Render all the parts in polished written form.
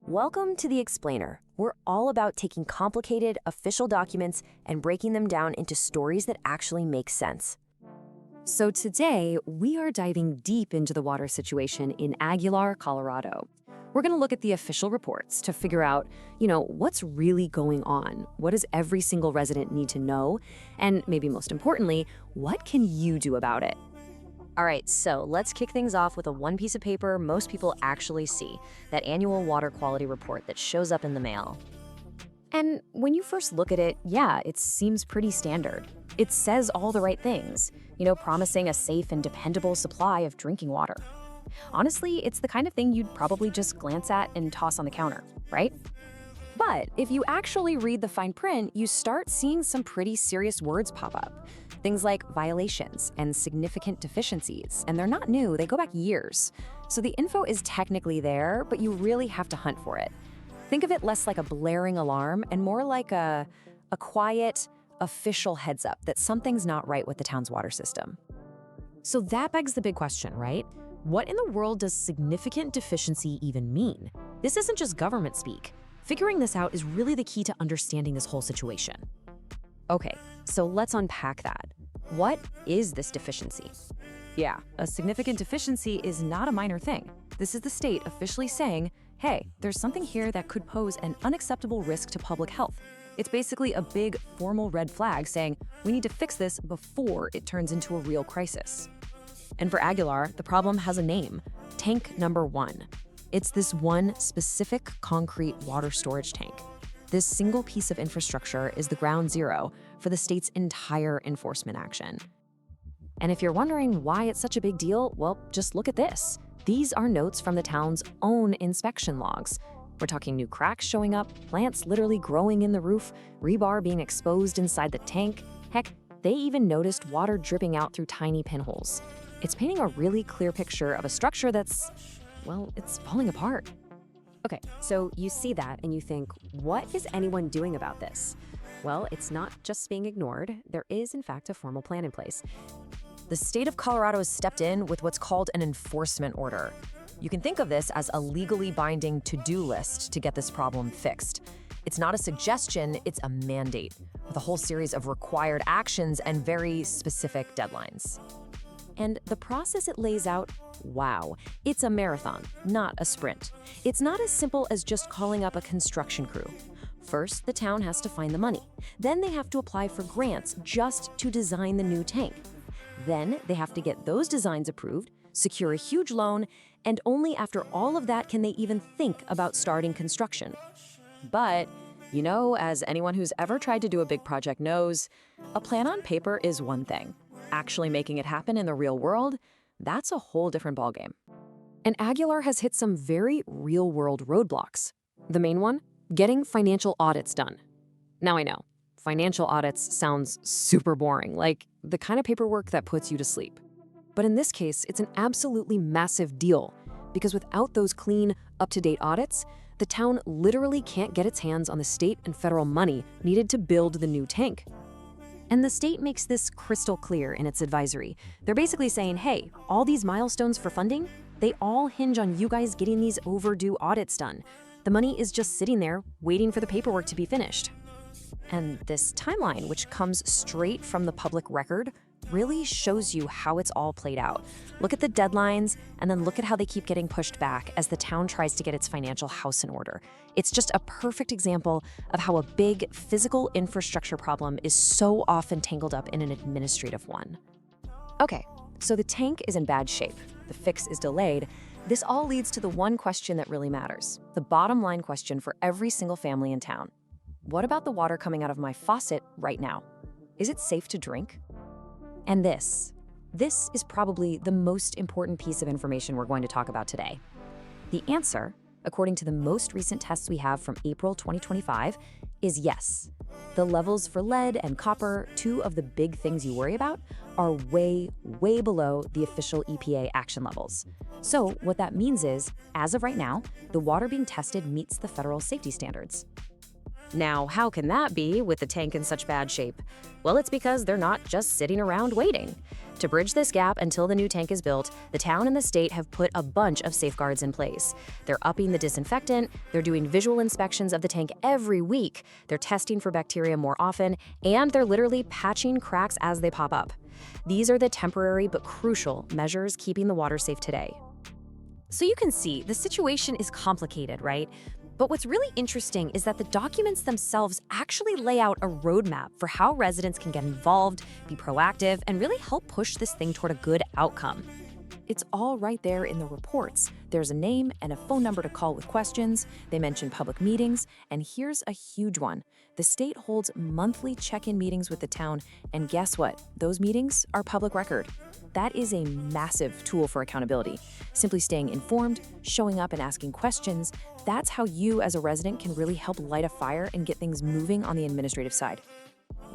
Welcome to The Explainer. We're all about taking complicated, official documents and breaking them down into stories that actually make sense. So today, we are diving deep into the water situation in Aguilar, Colorado. We're going to look at the official reports to figure out, what's really going on? What does every single resident need to know? And maybe most importantly, what can you do about it? All right, so let's kick things off with one piece of paper most people actually see, that annual water quality report that shows up in the mail. And when you first look at it, yeah, it seems pretty standard. It says all the right things, promising a safe and dependable supply of drinking water. Honestly, it's the kind of thing you'd probably just glance at and toss on the counter, right? But if you actually read the fine print, you start seeing some pretty serious words pop up. Things like violations and significant deficiencies, and they're not new, they go back years. So the info is technically there, but you really have to hunt for it. Think of it less like a blaring alarm and more like a quiet, official heads up that something's not right with the town's water system. So that begs the big question, right? What in the world does significant deficiency even mean? This isn't just government speak. Figuring this out is really the key to understanding this whole situation. Okay, so let's unpack that. What is this deficiency? Yeah, a significant deficiency is not a minor thing. This is the state officially saying, hey, there's something here that could pose an unacceptable risk to public health. It's basically a big, formal red flag saying, we need to fix this before it turns into a real crisis. And for Aguilar, the problem has a name, tank number 1. It's this one specific concrete water storage tank. This single piece of infrastructure is the ground zero for the state's entire enforcement action. And if you're wondering why it's such a big deal, well, just look at this. These are notes from the town's own inspection logs. We're talking new cracks showing up, plants literally growing in the roof, rebar being exposed inside the tank. Heck, they even noticed water dripping out through tiny pinholes. It's painting a really clear picture of a structure that's, well, it's falling apart. Okay, so you see that and you think, what is anyone doing about this? Well, it's not just being ignored. There is, in fact, a formal plan in place. The state of Colorado has stepped in with what's called an enforcement order. You can think of this as a legally binding to-do list to get this problem fixed. It's not a suggestion, it's a mandate, with a whole series of required actions and very specific deadlines. And the process it lays out, wow, it's a marathon, not a sprint. It's not as simple as just calling up a construction crew. First, the town has to find the money. Then they have to apply for grants just to design the new tank. Then they have to get those designs approved, secure a huge loan, and only after all of that can they even think about starting construction. But, as anyone who's ever tried to do a big project knows, a plan on paper is one thing. Actually making it happen in the real world, that's a whole different ballgame. And Aguilar has hit some very real-world roadblocks. The main one, getting financial audits done. Now I know, financial audits sounds super boring, like the kind of paperwork that puts you to sleep. But in this case, it's an absolutely massive deal, because without those clean, up-to-date audits, the town literally can't get its hands on the state and federal money needed to build the new tank. And the state makes this crystal clear in its advisory. They're basically saying, hey, all these milestones for funding, they all hinge on you guys getting these overdue audits done. The money is just sitting there waiting for the paperwork to be finished. And this timeline, which comes straight from the public record, really shows you how it's all played out. Look at the deadlines, and then look at how they keep getting pushed back as the town tries to get its financial house in order. It's just a perfect example of how a big physical infrastructure problem is so often tangled up in an administrative one. Okay, so the tank is in bad shape. The fix is delayed. This all leads to the one question that really matters, the bottom line question for every single family in town. What about the water coming out of my faucet right now? Is it safe to drink? And this is probably the most important piece of information we're going to talk about today. The answer, according to the most recent tests we have from April 2025, is yes. The levels for lead and copper, two of the big things you worry about, are way, way below the official EPA action levels. So what that means is, as of right now, the water being tested meets the federal safety standards. Now, how can that be with the tank in such bad shape? Well, it's because they're not just sitting around waiting. To bridge this gap until the new tank is built, the town and the state have put a bunch of safeguards in place. They're upping the disinfectant, they're doing visual inspections of the tank every week, they're testing for bacteria more often, and they're literally patching cracks as they pop up. These are the temporary but crucial measures keeping the water safe today. So you can see, the situation is complicated, right? But what's really interesting is that the documents themselves actually lay out a roadmap for how residents can get involved, be proactive, and really help push this thing toward a good outcome. It's all right there in the reports. There's a name and a phone number to call with questions. They mention public meetings, and here's a huge one. The state holds monthly check-in meetings with the town, and guess what? Those meetings are public record. That is a massive tool for accountability. Simply staying informed, showing up and asking questions, that's how you as a resident can really help light a fire and get things moving on the administrative side.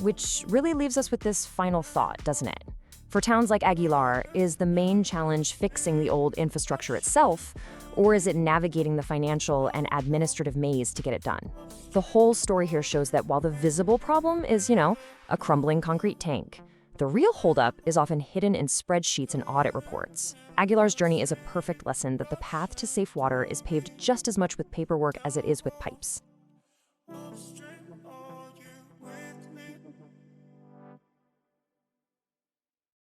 Which really leaves us with this final thought, doesn't it? For towns like Aguilar, is the main challenge fixing the old infrastructure itself, or is it navigating the financial and administrative maze to get it done? The whole story here shows that while the visible problem is, a crumbling concrete tank, the real holdup is often hidden in spreadsheets and audit reports. Aguilar's journey is a perfect lesson that the path to safe water is paved just as much with paperwork as it is with pipes.